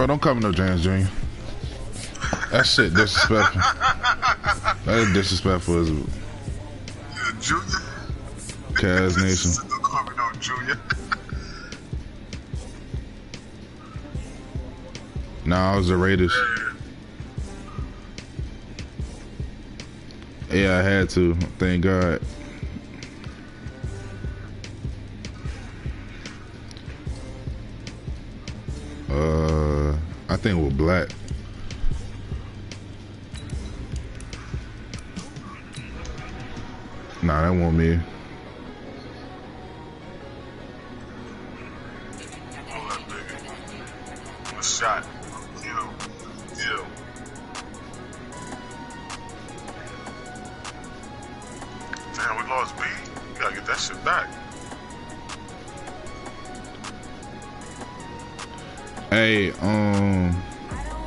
Bro, don't cover no James Jr. That shit disrespectful. That is disrespectful as a Junior. Cavs Nation. Don't cover no Junior. Nah, I was the Raiders. Yeah, I had to. Thank God. I think we're black. Nah, that wasn't me. Shot. You. Damn, we lost B. We gotta get that shit back.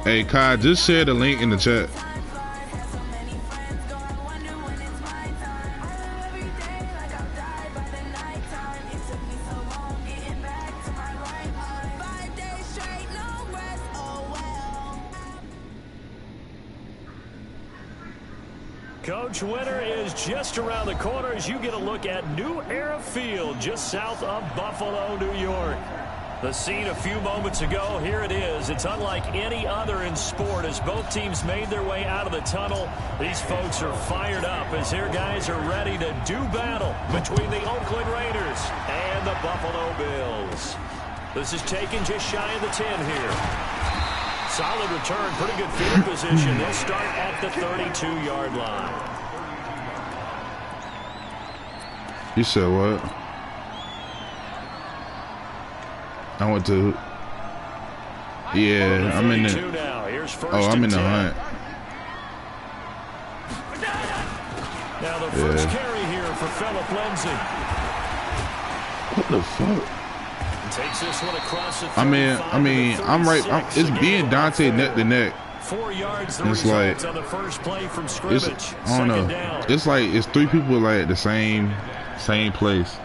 Hey, Kai, just share the link in the chat. Coach, winter is just around the corner as you get a look at New Era Field just south of Buffalo, New York. The scene a few moments ago, here it is. It's unlike any other in sport as both teams made their way out of the tunnel. These folks are fired up as their guys are ready to do battle between the Oakland Raiders and the Buffalo Bills. This is taken just shy of the 10 here. Solid return, pretty good field position. They'll start at the 32-yard line. You said what? I went to. Yeah, I'm in the. Oh, I'm in the hunt. Now the first carry here for Philip Lindsay. What the fuck? Takes this one across the I mean, I'm right. It's being Dante neck to neck. 4 yards. It's like on the first play from scrimmage. I don't know. It's like it's three people like at the same place.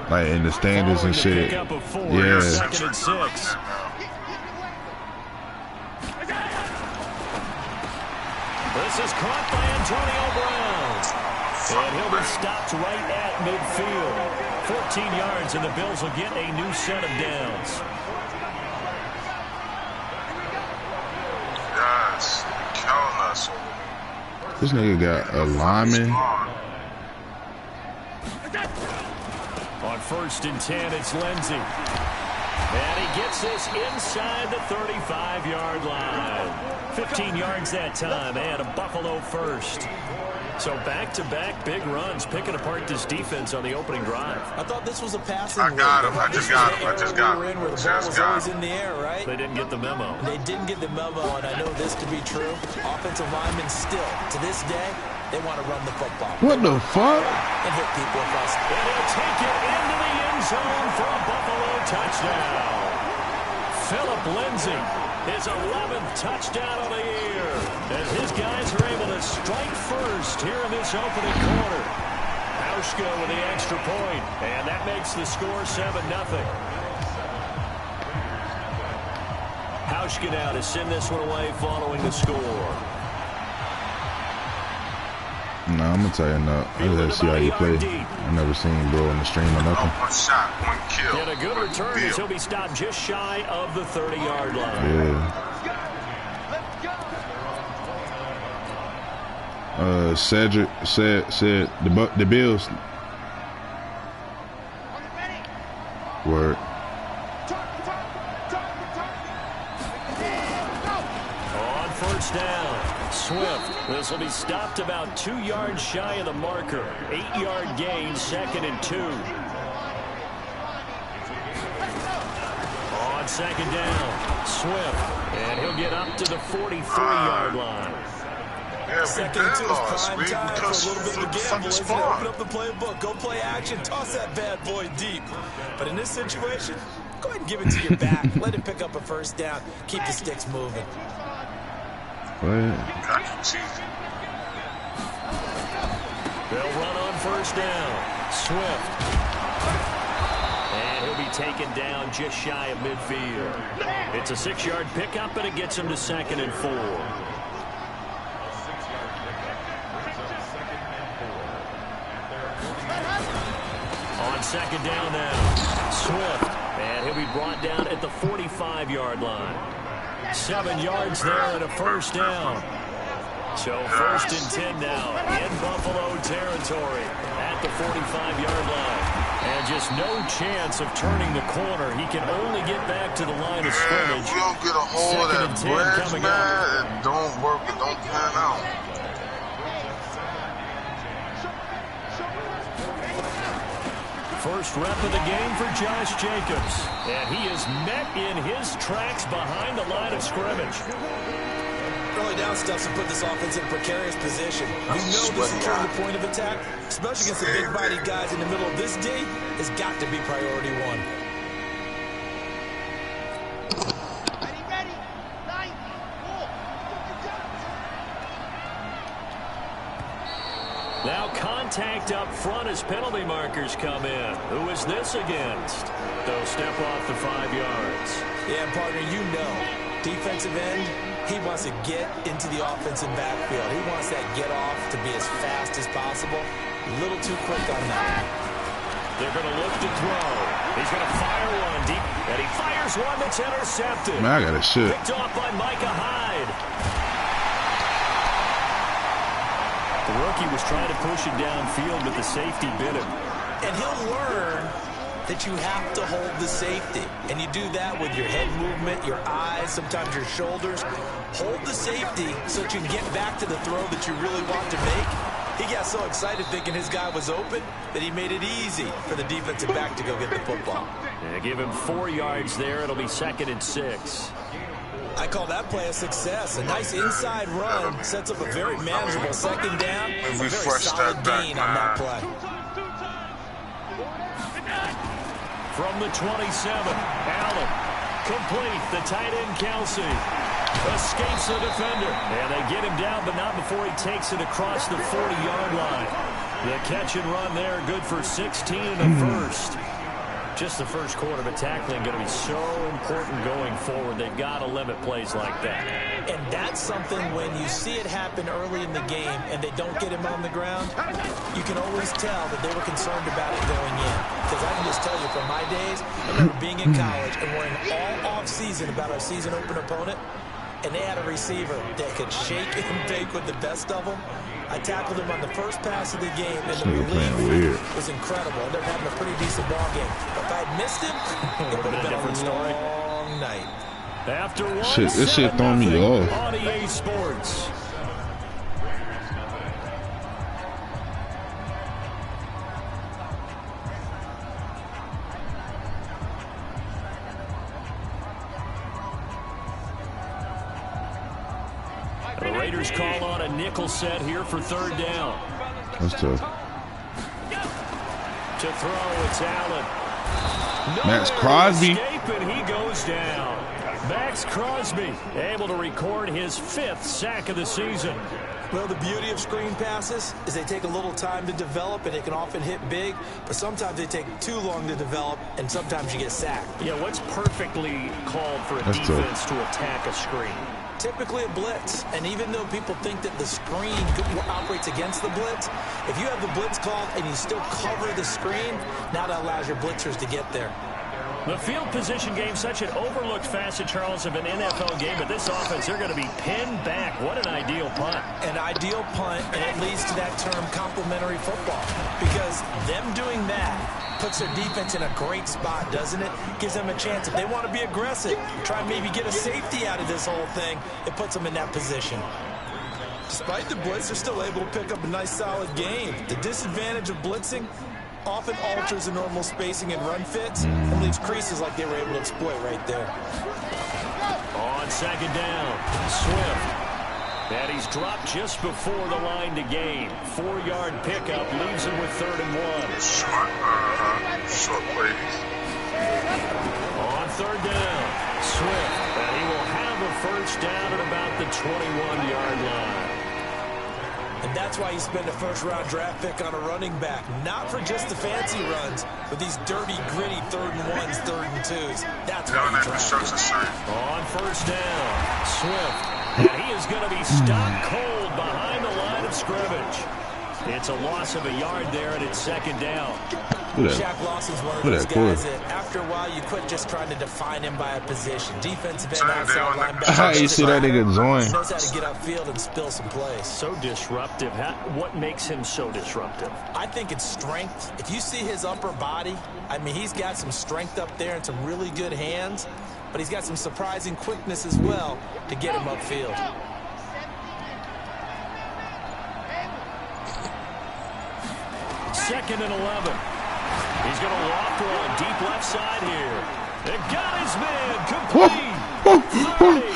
Like in the standards and shit. Yeah. Second and 6. This is caught by Antonio Brown. And he'll be stopped right at midfield. 14 yards and the Bills will get a new set of downs. Yes. Killing us. This nigga got a lineman. On first and 10, it's Lindsay. And he gets this inside the 35-yard line. 15 yards that time, and a Buffalo first. So back-to-back big runs, picking apart this defense on the opening drive. I thought this was a passing. I got him. I just got him. Where the ball was always in the air, right? They didn't get the memo. They didn't get the memo, and I know this to be true. Offensive linemen still, to this day, they want to run the football. What the fuck? And hit people across. And he'll take it into the end zone for a Buffalo touchdown. Philip Lindsay, his 11th touchdown of the year. As his guys are able to strike first here in this opening quarter. Hauschka with the extra point, and that makes the score 7-0. Hauschka now to send this one away following the score. Nah, I'm gonna tell you no. I just see how you play. I never seen bro in the stream or nothing. One shot, one kill. And a good return as he'll be stopped just shy of the 30-yard line. Yeah. Cedric said the Bills. Word. On first down, Swift. This will be stopped about 2 yards shy of the marker. 8-yard gain, 2nd and 2. On second down, Swift. And he'll get up to the 43-yard line. Yeah, Second and 2 is prime time for a little bit of a gamble, isn't it? Open up the playbook, go play action, toss that bad boy deep. But in this situation, go ahead and give it to your back. Let him pick up a first down. Keep the sticks moving. They'll run on first down. Swift. And he'll be taken down just shy of midfield. It's a 6-yard pickup, and it gets him to 2nd and 4. On 2nd down now, Swift. And he'll be brought down at the 45-yard line. 7 yards there and a 1st down. So 1st and 10 now in Buffalo territory at the 45-yard line. And just no chance of turning the corner. He can only get back to the line of scrimmage. We don't get a hold of that bridge, man. It don't work. It don't pan out. First rep of the game for Josh Jacobs. And he is met in his tracks behind the line of scrimmage. Early down stuff to put this offense in a precarious position. You know that securing the point of attack, especially against the big-bodied guys in the middle of this D, has got to be priority one. Ready. 9, 4. Now contact up front as penalty markers come in. Who is this against? They'll step off the 5 yards. Yeah, partner, you know, defensive end, he wants to get into the offensive backfield. He wants that get off to be as fast as possible. A little too quick on that. They're going to look to throw. He's going to fire one deep, and he fires one that's intercepted. Man, I got a shit. Picked off by Micah Hyde. The rookie was trying to push it downfield, but the safety bit him. And he'll learn that you have to hold the safety. And you do that with your head movement, your eyes, sometimes your shoulders. Hold the safety so that you can get back to the throw that you really want to make. He got so excited thinking his guy was open that he made it easy for the defensive back to go get the football. Yeah, give him 4 yards there. It'll be 2nd and 6. I call that play a success. A nice inside run sets up a very manageable 2nd down. A very solid gain on that play. From the 27, Allen, complete, the tight end Kelsey, escapes the defender, and they get him down, but not before he takes it across the 40-yard line. The catch and run there, good for 16 and a first. Just the first quarter, but tackling going to be so important going forward. They've got to limit plays like that. And that's something when you see it happen early in the game and they don't get him on the ground, you can always tell that they were concerned about it going in. Because I can just tell you from my days, I remember being in college and worrying all off-season about our season open opponent, and they had a receiver that could shake and bake with the best of them. I tackled him on the first pass of the game, and the relief was incredible. Ended up having a pretty decent ball game. But if I had missed him, it would have been a long night. After one, shit, this shit throwing me off. On EA Sports. The Raiders call on a nickel set here for 3rd down. That's tough. To throw, it's Allen. Max Crosby. Escape, and he goes down. Max Crosby able to record his 5th sack of the season. Well, the beauty of screen passes is they take a little time to develop, and they can often hit big, but sometimes they take too long to develop, and sometimes you get sacked. Yeah, what's perfectly called for a defense to attack a screen? Typically a blitz, and even though people think that the screen operates against the blitz, if you have the blitz called and you still cover the screen, now that allows your blitzers to get there. The field position game, such an overlooked facet, Charles, of an NFL game, but this offense, they're going to be pinned back. What an ideal punt. An ideal punt, and it leads to that term complementary football, because them doing that puts their defense in a great spot, doesn't it? Gives them a chance. If they want to be aggressive, try and maybe get a safety out of this whole thing, it puts them in that position. Despite the blitz, they're still able to pick up a nice, solid gain. The disadvantage of blitzing often alters the normal spacing and run fits and leaves creases like they were able to exploit right there. On 2nd down, Swift. And he's dropped just before the line to gain. 4-yard pickup leaves him with 3rd and 1. Short plays. On 3rd down, Swift. And he will have a 1st down at about the 21-yard line. And that's why you spend a first-round draft pick on a running back. Not for just the fancy runs, but these dirty, gritty 3rd and 1s, 3rd and 2s. That's why you draft him. On first down, Swift. And he is going to be stopped cold behind the line of scrimmage. It's a loss of a yard there, and it's 2nd down. Shaq Lawson's one of those guys that after a while you quit just trying to define him by a position. Defensive end, outside linebacker. How you see that nigga join? He knows how to get upfield and spill some plays. So disruptive. What makes him so disruptive? I think it's strength. If you see his upper body, I mean, he's got some strength up there and some really good hands, but he's got some surprising quickness as well to get him upfield. Second and 11. He's going to loft one deep left side here. They got his man complete.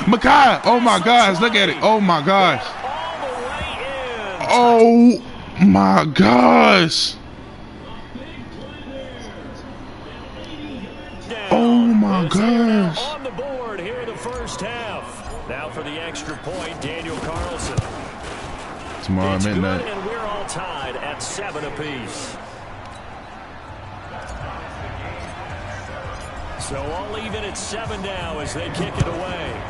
Makai. Oh my gosh. Look at it. Oh my gosh. All the way in. Oh my gosh. Oh my gosh. On the board here in the first half. Now for the extra point, Daniel Carlson. Tomorrow it's midnight. Good, and we're all tied at 7 apiece. So all even at 7 now as they kick it away.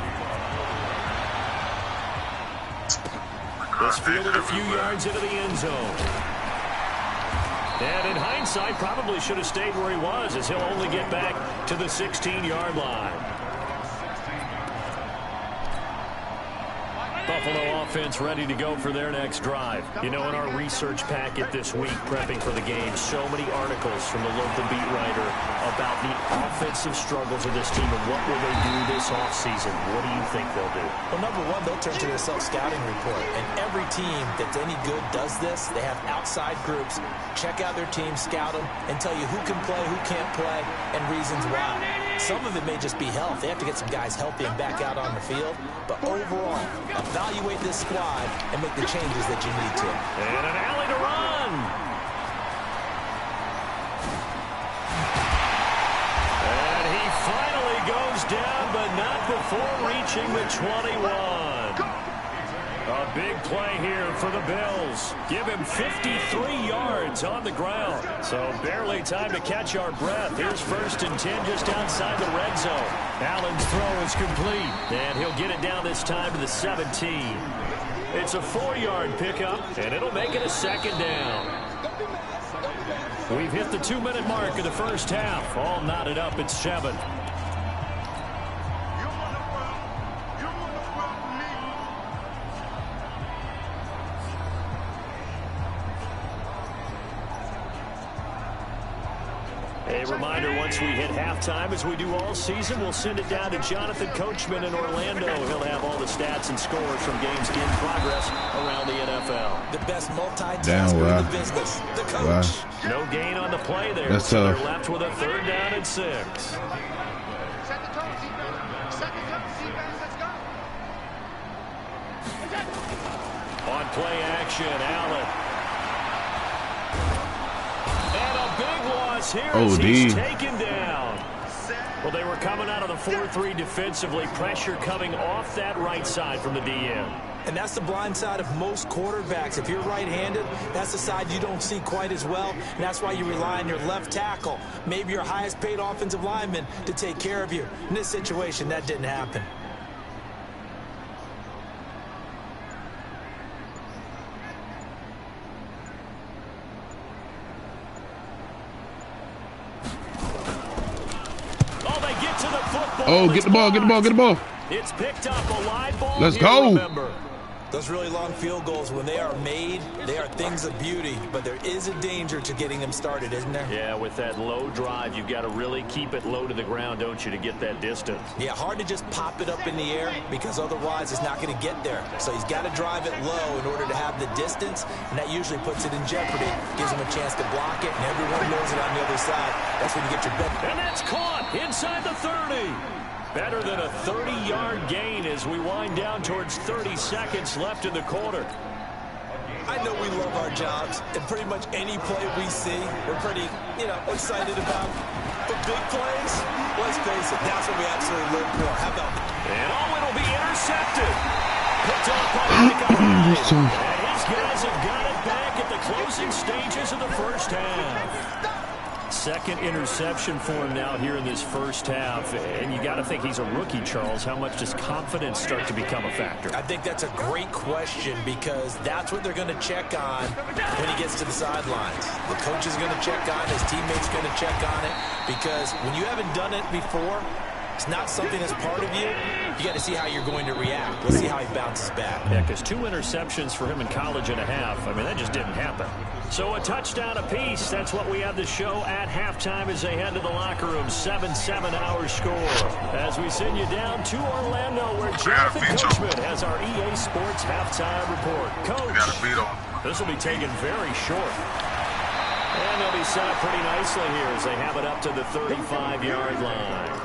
It's fielded a few yards into the end zone. And in hindsight, probably should have stayed where he was, as he'll only get back to the 16-yard line. Buffalo offense ready to go for their next drive. You know, in our research packet this week, prepping for the game, so many articles from the local beat writer about the offensive struggles of this team and what will they do this offseason. What do you think they'll do? Well, number one, they'll turn to their self-scouting report. And every team that's any good does this. They have outside groups, check out their team, scout them, and tell you who can play, who can't play, and reasons why. Some of it may just be health. They have to get some guys healthy and back out on the field. But overall, evaluate this squad and make the changes that you need to. And an alley to run. And he finally goes down, but not before reaching the 21. A big play here for the Bills. Give him 53 yards on the ground. So barely time to catch our breath. Here's 1st and 10 just outside the red zone. Allen's throw is complete. And he'll get it down this time to the 17. It's a 4-yard pickup, and it'll make it a 2nd down. We've hit the 2-minute mark of the first half. All knotted up at 7. A reminder, once we hit halftime, as we do all season, we'll send it down to Jonathan Coachman in Orlando. He'll have all the stats and scores from games in progress around the NFL. The best multitasker in the business, the coach. Wow. No gain on the play there. That's so tough. They're left with a 3rd down and 6. Set the tone, defense. Set the tone, defense. Let's go. On play action, Allen. And a big loss here as he's taken down. Well, they were coming out of the 4-3 defensively. Pressure coming off that right side from the DN. And that's the blind side of most quarterbacks. If you're right-handed, that's the side you don't see quite as well. And that's why you rely on your left tackle, maybe your highest-paid offensive lineman, to take care of you. In this situation, that didn't happen. Oh, get the ball, get the ball, get the ball. It's picked up, a live ball. Let's go. Remember. Those really long field goals, when they are made, they are things of beauty, but there is a danger to getting them started, isn't there? Yeah, with that low drive, you've got to really keep it low to the ground, don't you, to get that distance? Yeah, hard to just pop it up in the air because otherwise it's not going to get there. So he's got to drive it low in order to have the distance, and that usually puts it in jeopardy, gives him a chance to block it, and everyone knows it on the other side. That's when you get your bet. And that's caught inside the 30. Better than a 30-yard gain as we wind down towards 30 seconds left in the quarter. I know we love our jobs, and pretty much any play we see, we're pretty, excited about. But big plays, let's face it, that's what we absolutely live for. How about that? And it'll be intercepted. Picked off by Nick. And he's These guys have got it back at the closing stages of the first half. Second interception for him now here in this first half. And you got to think he's a rookie, Charles. How much does confidence start to become a factor? I think that's a great question because that's what they're going to check on when he gets to the sidelines. The coach is going to check on it. His teammates going to check on it because when you haven't done it before, it's not something that's part of you. You got to see how you're going to react. Let's see how he bounces back. Yeah, because 2 interceptions for him in college and a half. I mean, that just didn't happen. So a touchdown apiece. That's what we have the show at halftime as they head to the locker room. 7-7 our score. As we send you down to Orlando where Jonathan Coachman has our EA Sports halftime report. Coach, this will be taken very short. And they'll be set up pretty nicely here as they have it up to the 35-yard line.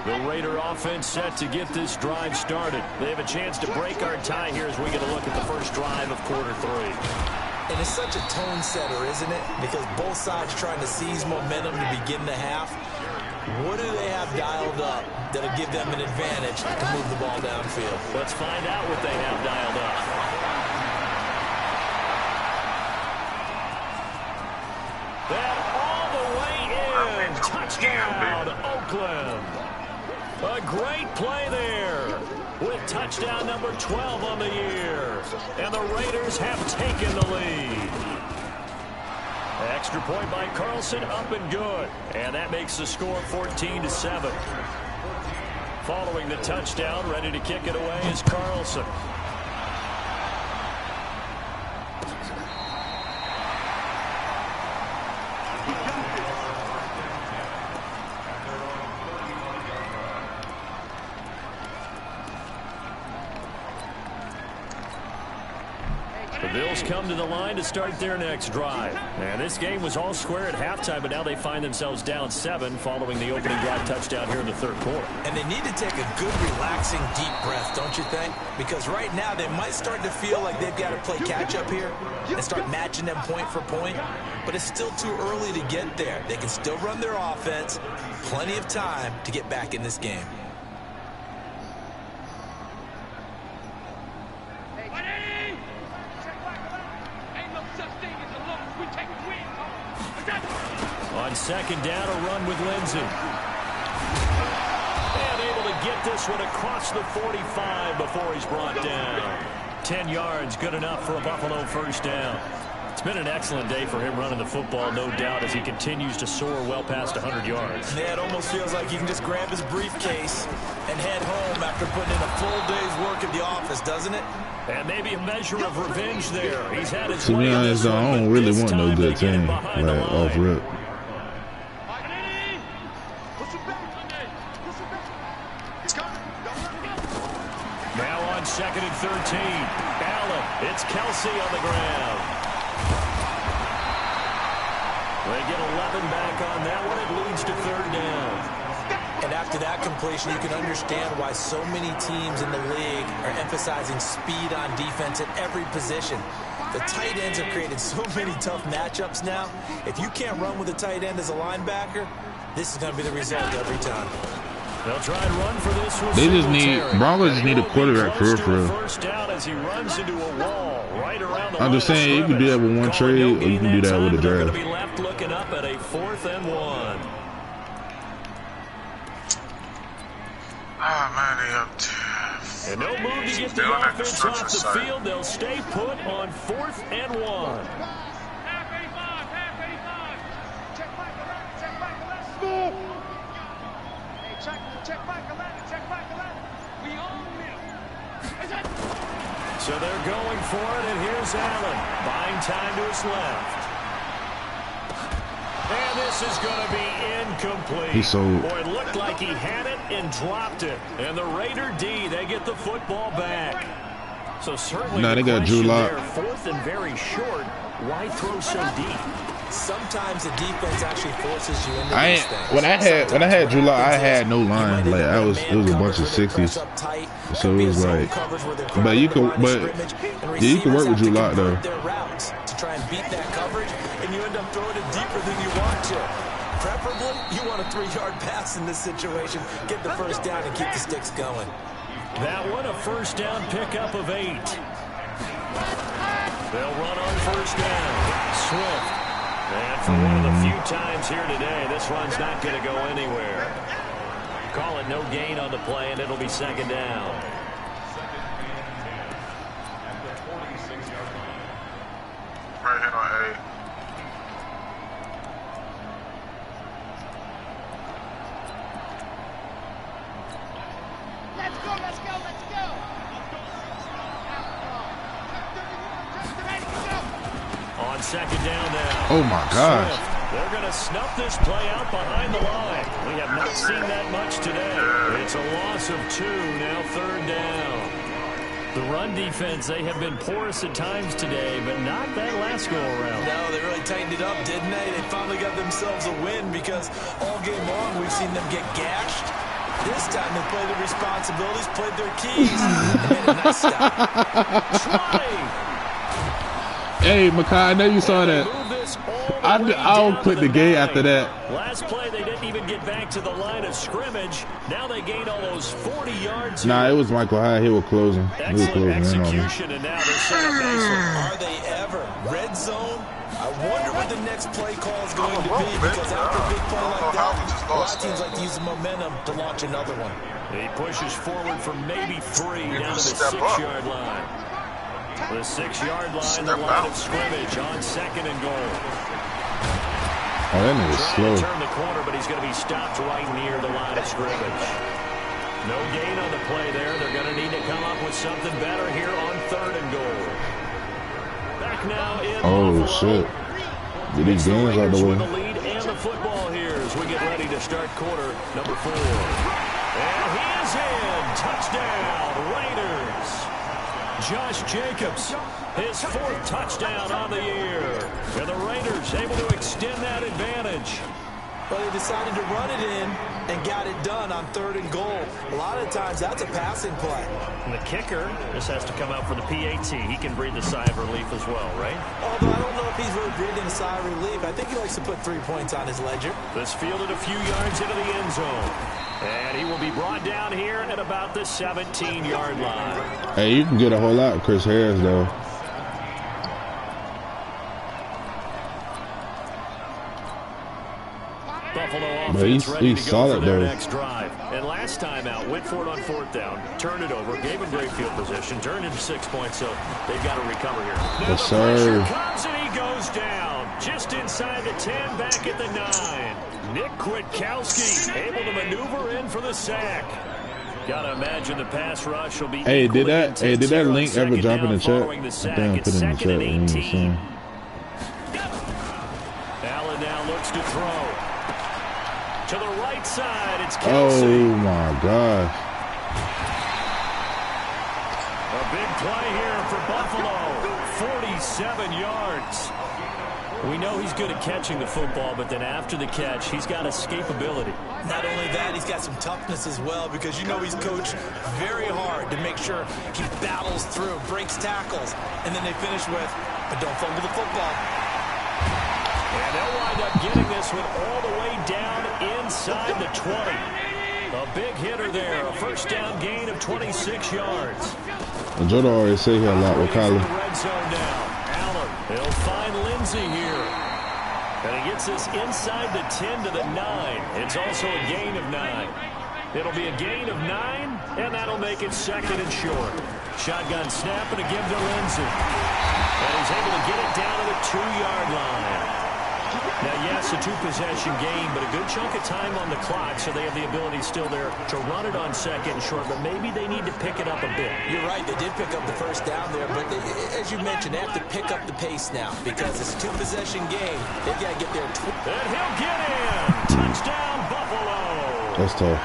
The Raider offense set to get this drive started. They have a chance to break our tie here as we get a look at the first drive of quarter 3. And it's such a tone setter, isn't it? Because both sides trying to seize momentum to begin the half. What do they have dialed up that'll give them an advantage to move the ball downfield? Let's find out what they have dialed up. That all the way in. Touchdown, Oakland. A great play there with touchdown number 12 on the year. And the Raiders have taken the lead. Extra point by Carlson, up and good. And that makes the score 14-7. Following the touchdown, ready to kick it away is Carlson. The Bills come to the line to start their next drive. And this game was all square at halftime, but now they find themselves down 7 following the opening drive touchdown here in the third quarter. And they need to take a good, relaxing, deep breath, don't you think? Because right now they might start to feel like they've got to play catch-up here and start matching them point for point. But it's still too early to get there. They can still run their offense. Plenty of time to get back in this game. On second down, a run with Lindsey. And able to get this one across the 45 before he's brought down. 10 yards, good enough for a Buffalo first down. It's been an excellent day for him running the football, no doubt, as he continues to soar well past 100 yards. Yeah, it almost feels like he can just grab his briefcase and head home after putting in a full day's work at the office, doesn't it? And maybe a measure of revenge there. He's had his to be honest, I don't really want no good team, like off rip. Now on second and 13. Allen, it's Kelsey on the ground. They get 11 back on that one. It leads to third down. And after that completion, you can understand why so many teams in the league are emphasizing speed on defense at every position. The tight ends have created so many tough matchups now. If you can't run with a tight end as a linebacker, this is going to be the result every time. They'll try and run for this one. They just need, Broncos just need a quarterback for real. First down as he runs into a wall right around the I'm just saying, you can do that with one trade, or you can do that with a They're draft. going to be left looking up at a 4th and 1. Ah, man, they up to... And no move to get the offense off the field. They'll stay put on 4th and 1. Half 85. Check back the left. Check back the left. Hey, check back the left. Check back the left. We own him. So they're going for it, and here's Allen. Buying time to his left. And this is going to be incomplete. He's so... Boy, it looked like he had it and dropped it. And the Raider D, they get the football back. So certainly they got Drew Lock. 4th and very short. Why throw so deep? Sometimes the defense actually forces you into these things. When I had Drew Lock, I had no line. Like it was a bunch of 60s. So it was like, but you can work with Drew Lock though. To try and beat that coverage, and you end up throwing it deeper than you want to. Preferably, you want a 3-yard pass in this situation. Get the first down and keep the sticks going. That one a first down pickup of 8. They'll run on first down. Swift. And for one of the few times here today, this run's not going to go anywhere. Call it no gain on the play, and it'll be second down. Right hit on A. Let's go, let's go, let's go. On second down now. Oh my gosh. Swift. They're going to snuff this play out behind the line. We have not seen that much today. It's a loss of 2, now third down. The run defense, they have been porous at times today, but not that last go-around. No, they really tightened it up, didn't they? They finally got themselves a win because all game long we've seen them get gashed. This time they played their responsibilities, played their keys, and made a nice stop. Hey, Makai, I know you saw that. I'll quit the game after that. Last play, they didn't even get back to the line of scrimmage. Now they gained almost 40 yards. Nah, it was Michael Hyde. He was closing. He was closing in on me. And now they're set up nicely. Are they ever? Red zone? I wonder what the next play call is going to be, because after a big play like that, a lot of teams like to use the momentum to launch another one. He pushes forward from maybe 3 down to the 6-yard line. The 6-yard line, the line of scrimmage on second and goal. Oh, that nigga's slow. Trying to turn the corner, but he's going to be stopped right near the line of scrimmage. No gain on the play there. They're going to need to come up with something better here on third and goal. Back now in Oh, Buffalo. shit. Get these games out the way. With the lead and the football here as we get ready to start quarter number 4. And he is in. Touchdown, Raiders. Josh Jacobs, his 4th touchdown on the year. And the Raiders able to extend that advantage. Well, they decided to run it in and got it done on third and goal. A lot of times that's a passing play. And the kicker just has to come out for the PAT. He can breathe a sigh of relief as well, right? Although I don't know if he's really breathing a sigh of relief. I think he likes to put 3 points on his ledger. This fielded a few yards into the end zone. And he will be brought down here at about the 17-yard line. Hey, you can get a whole lot with Chris Harris, though. Buffalo But offense ready he's to go solid, for their though. next drive. And last time out, Whitford on 4th down, turned it over, gave him great field position, turned into 6 points, so they've got to recover here. Now Yes, the sir. pressure comes and he goes down, just inside the 10, back at the 9. Nick Kwiatkowski able to maneuver in for the sack. Gotta imagine the pass rush will be. Hey, did that link ever drop in the chat? I The think I put it in the chat. and When you was 18. saying. Allen now looks to throw. To the right side, it's Oh Kelsey. my gosh. A big play here for Buffalo. 47 yards. We know he's good at catching the football, but then after the catch, he's got escapability. Not only that, he's got some toughness as well, because you know he's coached very hard to make sure he battles through, breaks tackles, and then they finish with, but don't fumble the football. And they'll wind up getting this one all the way down inside the 20. A big hitter there, a first down gain of 26 yards. And Jordan always say here a lot with Kyler. Red zone now. Allen, he'll find Lindsey here. And he gets this inside the 10 to the 9. It's also a gain of 9. It'll be a gain of 9, and that'll make it second and short. Shotgun snap and a give to Lindsey. And he's able to get it down to the 2-yard line. Now, yes, a 2-possession game, but a good chunk of time on the clock, so they have the ability still there to run it on second and short, but maybe they need to pick it up a bit. You're right, they did pick up the first down there, but they, as you mentioned, they have to pick up the pace now because it's a 2-possession game. They've got to get there. And he'll get in. Touchdown, Buffalo. That's tough.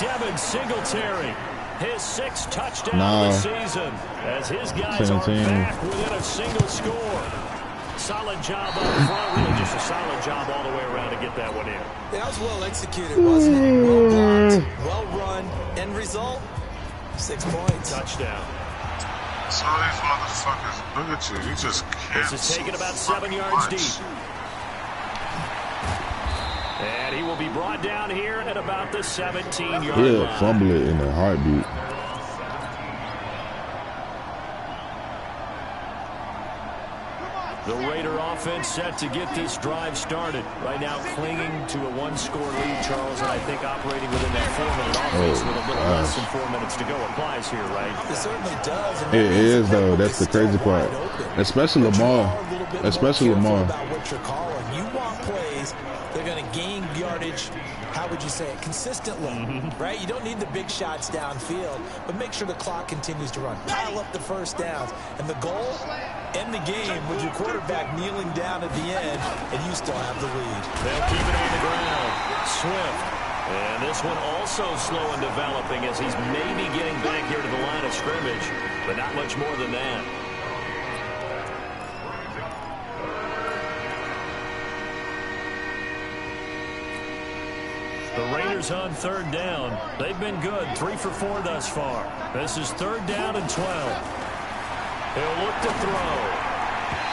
Devin Singletary, his 6th touchdown of the season, as his guys are back within a single score. Solid job up front, really just a solid job all the way around to get that one in. That was well executed, wasn't it? Well blocked, well run, end result, 6 points. Touchdown. Some of these motherfuckers, look at you, you just can't. This is taken about 7 yards deep. And he will be brought down here at about the 17-yard line. He'll fumble it in a heartbeat. The Raider offense set to get this drive started. Right now clinging to a one-score lead, Charles, and I think operating within that 4-minute offense with a little less than 4 minutes to go applies here, right? It certainly does. It is, though. That's the crazy part. Especially Lamar. Especially Lamar. About what you're calling. You want plays they're going to gain yardage, how would you say it, consistently, right? You don't need the big shots downfield, but make sure the clock continues to run. Pile up the first downs. And the goal, end the game with your quarterback kneeling down at the end, and you still have the lead. They'll keep it on the ground. Swift. And this one also slow in developing as he's maybe getting back here to the line of scrimmage, but not much more than that. The Raiders on third down. They've been good, 3 for 4 thus far. This is 3rd down and 12. He'll look to throw.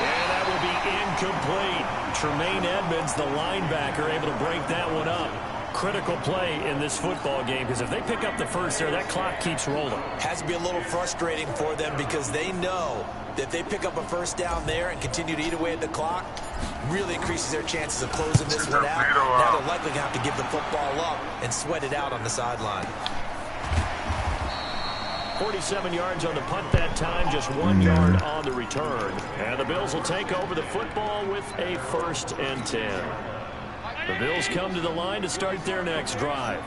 And that will be incomplete. Tremaine Edmonds, the linebacker, able to break that one up. Critical play in this football game, because if they pick up the first there, that clock keeps rolling. Has to be a little frustrating for them because they know that if they pick up a first down there and continue to eat away at the clock, really increases their chances of closing this one out. Now they're likely going to have to give the football up and sweat it out on the sideline. 47 yards on the punt that time, just 1 yard on the return. And the Bills will take over the football with a 1st and 10. The Bills come to the line to start their next drive.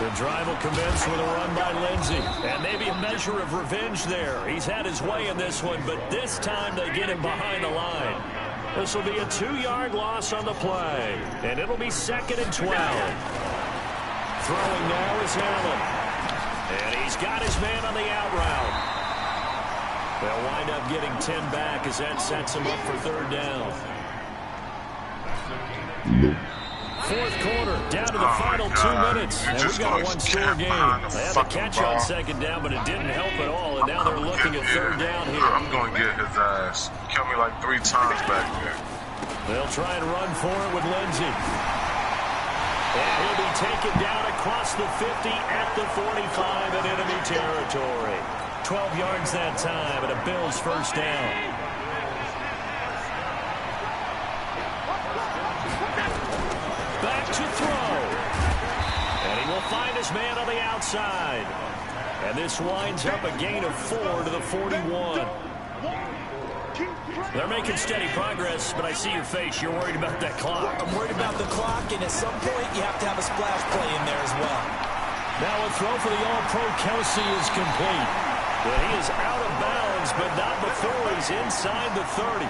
The drive will commence with a run by Lindsey. And maybe a measure of revenge there. He's had his way in this one, but this time they get him behind the line. This will be a 2-yard loss on the play. And it'll be 2nd and 12. Throwing now is Allen. And he's got his man on the out route. They'll wind up getting 10 back as that sets him up for 3rd down. 4th quarter, down to the final 2 minutes. And we got a 1-score game. They had a catch on 2nd down, but it didn't help at all. And now they're looking at 3rd down here. I'm going to get his ass. He killed me like 3 times back there. They'll try and run for it with Lindsey. And he'll be taken down across the 50 at the 45 in enemy territory. 12 yards that time, and a Bills 1st down. Back to throw. And he will find his man on the outside. And this winds up a gain of 4 to the 41. They're making steady progress, but I see your face. You're worried about that clock. I'm worried about the clock, and at some point, you have to have a splash play in there as well. Now a throw for the All-Pro Kelsey is complete. But he is out of bounds, but not before he's inside the 30.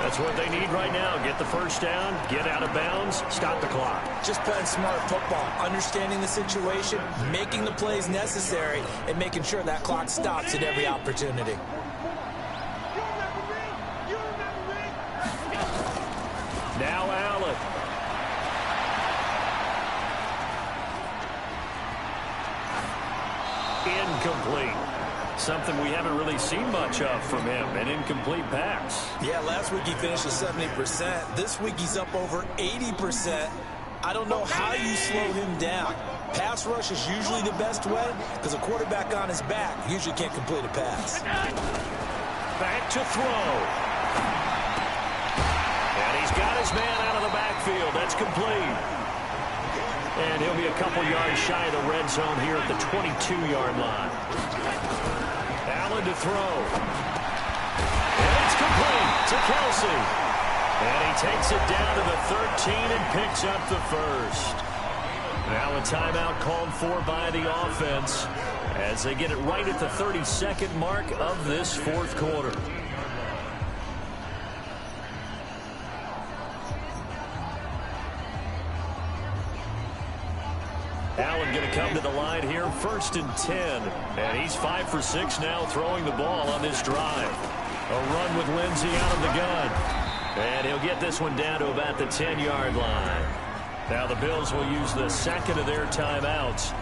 That's what they need right now. Get the 1st down, get out of bounds, stop the clock. Just playing smart football, understanding the situation, making the plays necessary, and making sure that clock stops at every opportunity. Now Allen. Incomplete. Something we haven't really seen much of from him, an incomplete pass. Yeah, last week he finished at 70%. This week he's up over 80%. I don't know how you slow him down. Pass rush is usually the best way because a quarterback on his back usually can't complete a pass. Back to throw. And he's got his man out of the backfield. That's complete. And he'll be a couple yards shy of the red zone here at the 22-yard line. Allen to throw. And it's complete to Kelsey. And he takes it down to the 13 and picks up the 1st. Now a timeout called for by the offense as they get it right at the 32nd mark of this 4th quarter. Allen going to come to the line here, 1st and 10. And he's 5 for 6 now throwing the ball on this drive. A run with Lindsey out of the gun. And he'll get this one down to about the 10-yard line. Now the Bills will use the 2nd of their timeouts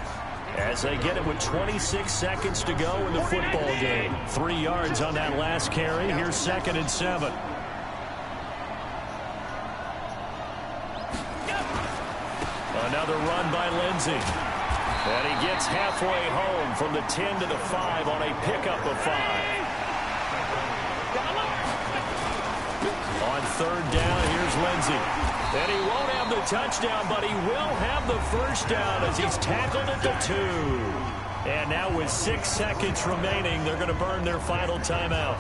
as they get it with 26 seconds to go in the football game. 3 yards on that last carry. Here's 2nd and 7. Another run by Lindsey. And he gets halfway home from the 10 to the 5 on a pickup of 5. On third down, here's Lindsey. And he won't have the touchdown, but he will have the first down as he's tackled at the 2. And now with 6 seconds remaining, they're going to burn their final timeout.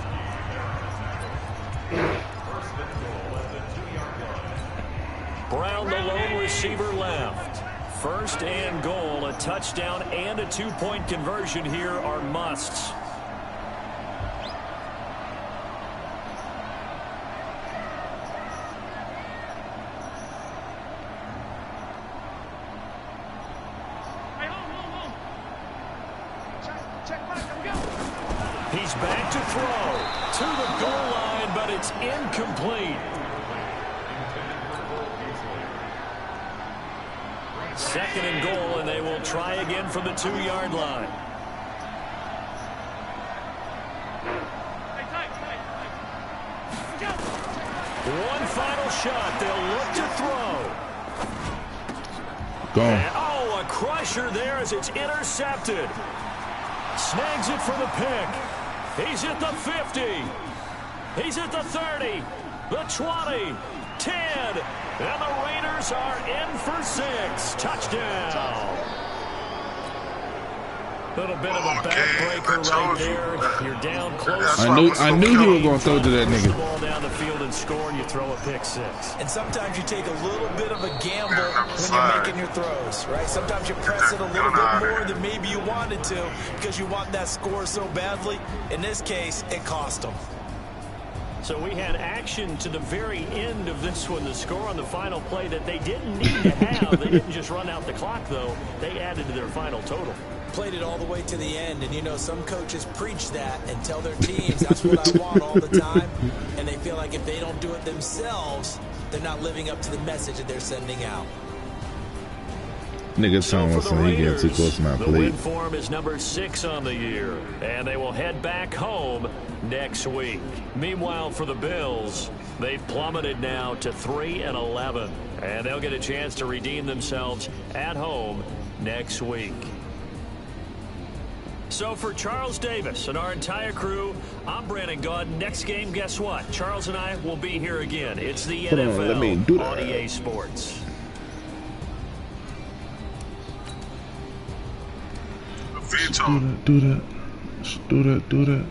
Brown, the lone receiver, left. First and goal, a touchdown and a 2-point conversion here are musts. He's back to throw to the goal line, but it's incomplete. Second and goal, and they will try again from the 2-yard line. One final shot. They'll look to throw. Go. And, oh, a crusher there as it's intercepted. Snags it for the pick. He's at the 50. He's at the 30. The 20. 10. And the Raiders are in for 6. Touchdown. Little bit of a backbreaker right there. You're down close. I knew he was going to throw to that nigga. The ball down the field and score, and you throw a pick 6. And sometimes you take a little bit of a gamble when you're making your throws, right? Sometimes you press it a little bit more than maybe you wanted to because you want that score so badly. In this case, it cost them. So we had action to the very end of this one. The score on the final play that they didn't need to have. They didn't just run out the clock, though. They added to their final total. Played it all the way to the end, and you know some coaches preach that and tell their teams that's what I want all the time, and they feel like if they don't do it themselves, they're not living up to the message that they're sending out. Nigga sound like he getting too close to my the plate. win form is number 6 on the year, and they will head back home next week. Meanwhile, for the Bills, they've plummeted now to 3-11, and they'll get a chance to redeem themselves at home next week. So for Charles Davis and our entire crew, I'm Brandon Gaud. Next game, guess what? Charles and I will be here again. It's the NFL on EA Sports. Do that. Do that.